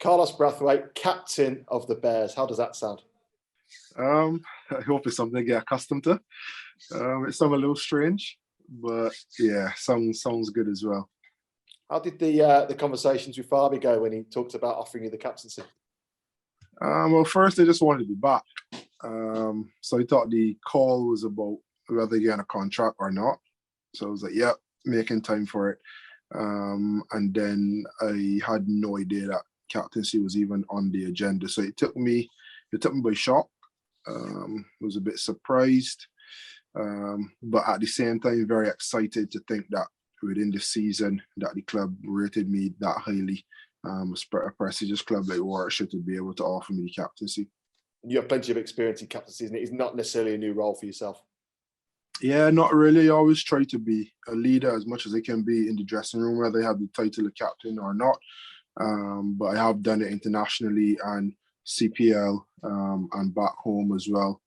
Carlos Brathwaite, captain of the Bears. How does that sound? I hope it's something to get accustomed to. It sounds a little strange, but yeah, sounds good as well. How did the conversations with Fabi go when he talked about offering you the captaincy? Well, first they just wanted to be back. So I thought the call was about whether you're in a contract or not. So I was like, yeah, making time for it. And then I had no idea that captaincy was even on the agenda. So it took me by shock. Was a bit surprised, but at the same time, very excited to think that within the season that the club rated me that highly. A prestigious club like Warwickshire to be able to offer me the captaincy. You have plenty of experience in captaincy, isn't it? It's not necessarily a new role for yourself. Yeah, not really. I always try to be a leader as much as I can be in the dressing room, whether I have the title of captain or not. But I have done it internationally and CPL and back home as well.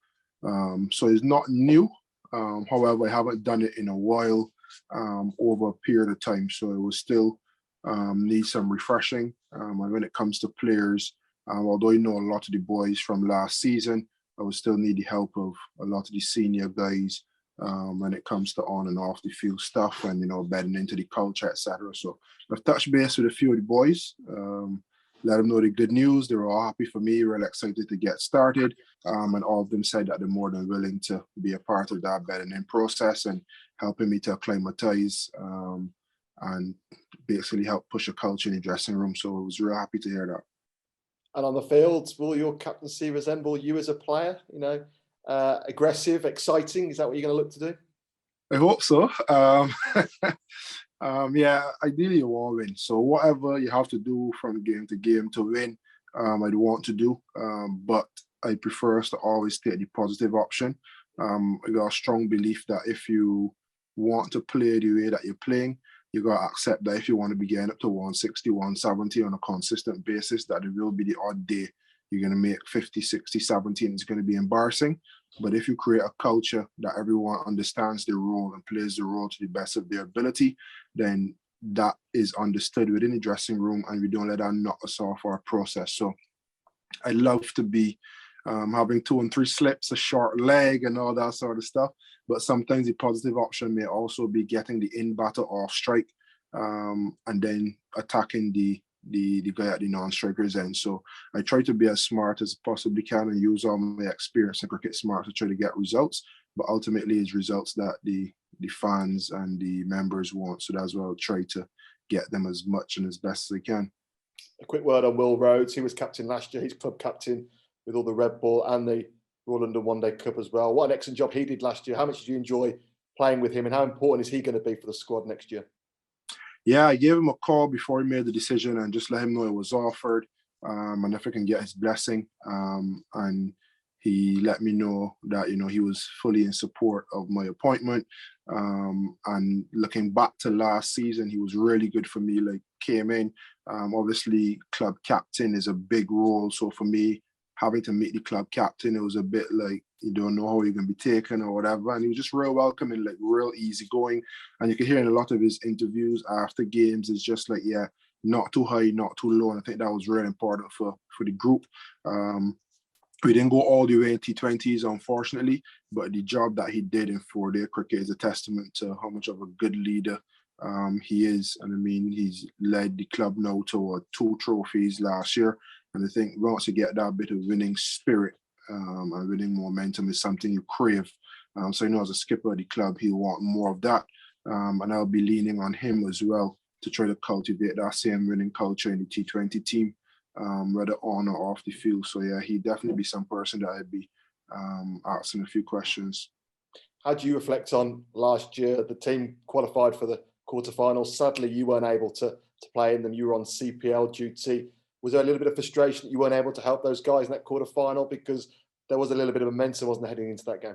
So it's not new. However, I haven't done it in a while over a period of time. So it will still need some refreshing. And when it comes to players, although I know a lot of the boys from last season, I will still need the help of a lot of the senior guys when it comes to on and off the field stuff and, bedding into the culture, etc. So I've touched base with a few of the boys, let them know the good news. They were all happy for me, really excited to get started. And all of them said that they're more than willing to be a part of that bedding in process and helping me to acclimatize and basically help push a culture in the dressing room. So I was real happy to hear that. And on the field, will your captaincy resemble you as a player? Aggressive, exciting? Is that what you're going to look to do? I hope so. Yeah, ideally you want to win. So whatever you have to do from game to game to win, I'd want to do. But I prefer us to always take the positive option. I got a strong belief that if you want to play the way that you're playing, you got to accept that if you want to be getting up to 160, 170 on a consistent basis, that it will be the odd day you're going to make 50, 60, 70, and it's going to be embarrassing. But if you create a culture that everyone understands their role and plays the role to the best of their ability, then that is understood within the dressing room and we don't let that knock us off our process. So I love to be having 2 and 3 slips, a short leg and all that sort of stuff. But sometimes the positive option may also be getting the in batter off strike and then attacking the guy at the non-strikers end. So I try to be as smart as I possibly can and use all my experience in cricket smart to try to get results. But ultimately it's results that the fans and the members want. So that's why I'll try to get them as much and as best as I can. A quick word on Will Rhodes. He was captain last year. He's club captain with all the red ball and the Royal London One Day Cup as well. What an excellent job he did last year. How much did you enjoy playing with him and how important is he going to be for the squad next year? Yeah, I gave him a call before he made the decision and just let him know it was offered and if I can get his blessing. And he let me know that, he was fully in support of my appointment. And looking back to last season, he was really good for me, came in. Obviously, club captain is a big role. So for me, having to meet the club captain, it was a bit like, you don't know how you're going to be taken or whatever. And he was just real welcoming, real easygoing. And you can hear in a lot of his interviews after games, it's just yeah, not too high, not too low. And I think that was really important for the group. We didn't go all the way in T20s, unfortunately, but the job that he did in 4-day cricket is a testament to how much of a good leader he is. And I mean, he's led the club now to 2 trophies last year. And I think once you get that bit of winning spirit and winning momentum is something you crave. So as a skipper of the club, he'll want more of that. And I'll be leaning on him as well to try to cultivate that same winning culture in the T20 team, whether on or off the field. So yeah, he'd definitely be some person that I'd be asking a few questions. How do you reflect on last year? The team qualified for the quarterfinals. Sadly, you weren't able to play in them. You were on CPL duty. Was there a little bit of frustration that you weren't able to help those guys in that quarterfinal because there was a little bit of momentum, wasn't there, heading into that game?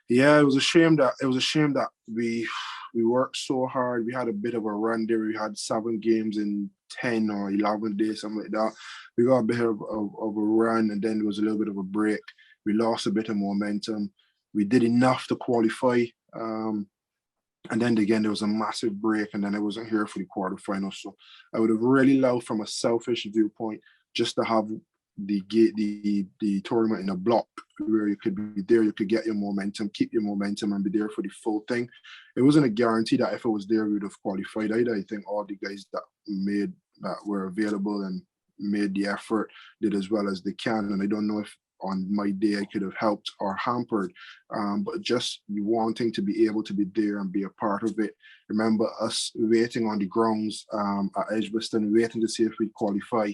Yeah, it was a shame that we worked so hard. We had a bit of a run there. We had 7 games in 10 or 11 days, something like that. We got a bit of a run and then there was a little bit of a break. We lost a bit of momentum. We did enough to qualify. And then again, there was a massive break, and then I wasn't here for the quarterfinals. So I would have really loved, from a selfish viewpoint, just to have the tournament in a block where you could be there, you could get your momentum, keep your momentum, and be there for the full thing. It wasn't a guarantee that if I was there, we would have qualified either. I think all the guys that were available and made the effort did as well as they can. And I don't know if on my day I could have helped or hampered, but just wanting to be able to be there and be a part of it. Remember us waiting on the grounds at Edgbaston, waiting to see if we'd qualify,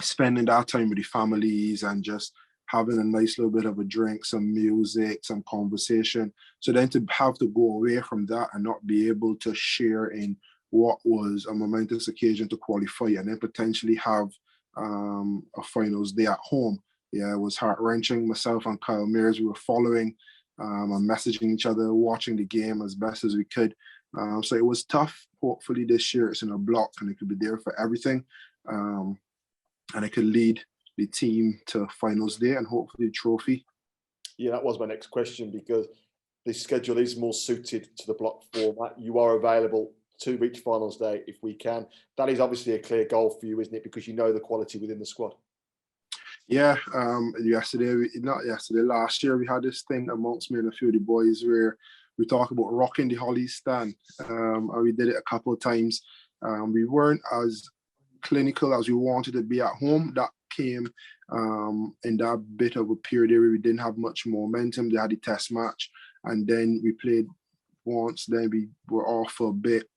spending that time with the families and just having a nice little bit of a drink, some music, some conversation. So then to have to go away from that and not be able to share in what was a momentous occasion to qualify, and then potentially have a finals day at home. Yeah, it was heart-wrenching. Myself and Kyle Mears, we were following and messaging each other, watching the game as best as we could. So it was tough. Hopefully this year it's in a block and it could be there for everything. And it could lead the team to finals day and hopefully the trophy. Yeah, that was my next question, because the schedule is more suited to the block format. You are available to reach finals day if we can. That is obviously a clear goal for you, isn't it? Because you know the quality within the squad. Yeah, last year we had this thing amongst me and a few of the boys where we talk about rocking the Hollies stand, and we did it a couple of times. We weren't as clinical as we wanted to be at home. That came in that bit of a period where we didn't have much momentum. They had the test match, and then we played once, then we were off for a bit.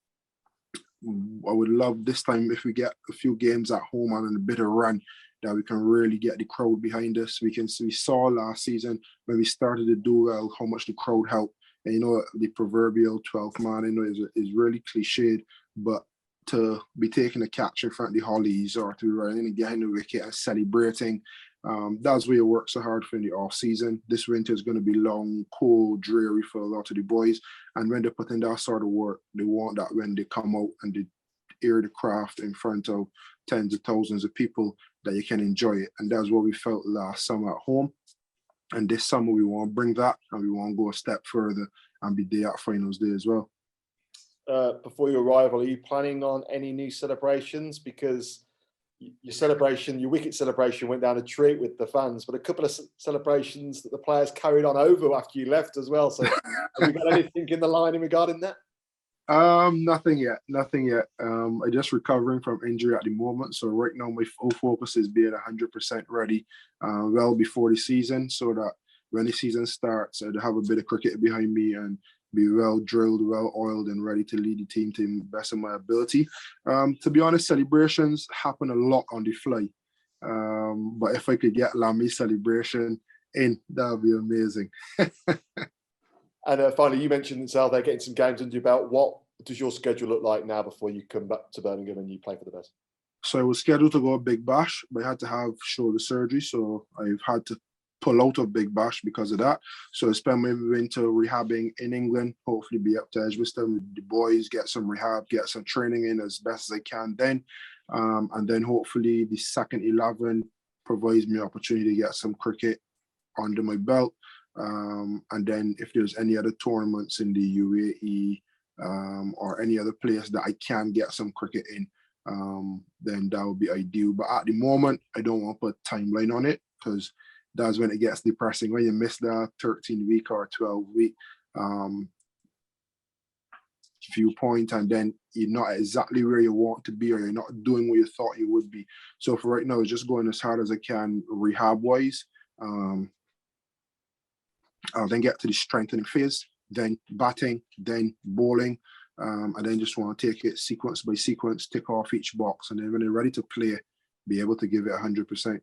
I would love this time if we get a few games at home and a bit of run, that we can really get the crowd behind us. We saw last season when we started to do well how much the crowd helped. And you know, the proverbial 12th man, I know is really cliched, but to be taking a catch in front of the Hollies or to be running and getting the wicket and celebrating, that's where you work so hard for in the off season. This winter is going to be long, cold, dreary for a lot of the boys. And when they put in that sort of work, they want that when they come out and they air the craft in front of tens of thousands of people, that you can enjoy it. And that's what we felt last summer at home. And this summer we want to bring that, and we want to go a step further and be there at finals day as well. Before your arrival, are you planning on any new celebrations? Because your wicket celebration went down a treat with the fans, but a couple of celebrations that the players carried on over after you left as well. So have you got anything in the line regarding that? Nothing yet. I'm just recovering from injury at the moment. So right now my full focus is being 100% ready well before the season, so that when the season starts, I'd have a bit of cricket behind me and be well drilled, well oiled, and ready to lead the team to the best of my ability. To be honest, celebrations happen a lot on the fly. But if I could get Lami's celebration in, that would be amazing. And finally, you mentioned Sal, they're getting some games under your belt. What does your schedule look like now before you come back to Birmingham and you play for the Bears? So I was scheduled to go a Big Bash, but I had to have shoulder surgery. So I've had to pull out of Big Bash because of that. So I spent my winter rehabbing in England, hopefully be up to Edgbaston with the boys, get some rehab, get some training in as best as I can then. And then hopefully the second 11 provides me opportunity to get some cricket under my belt. And then if there's any other tournaments in the UAE or any other place that I can get some cricket in, then that would be ideal. But at the moment, I don't want to put a timeline on it, because that's when it gets depressing. When you miss that 13-week or 12-week viewpoint, and then you're not exactly where you want to be, or you're not doing what you thought you would be. So for right now, it's just going as hard as I can rehab-wise. I'll then get to the strengthening phase, then batting, then bowling, and then just want to take it sequence by sequence, tick off each box, and then when they're ready to play, be able to give it 100%.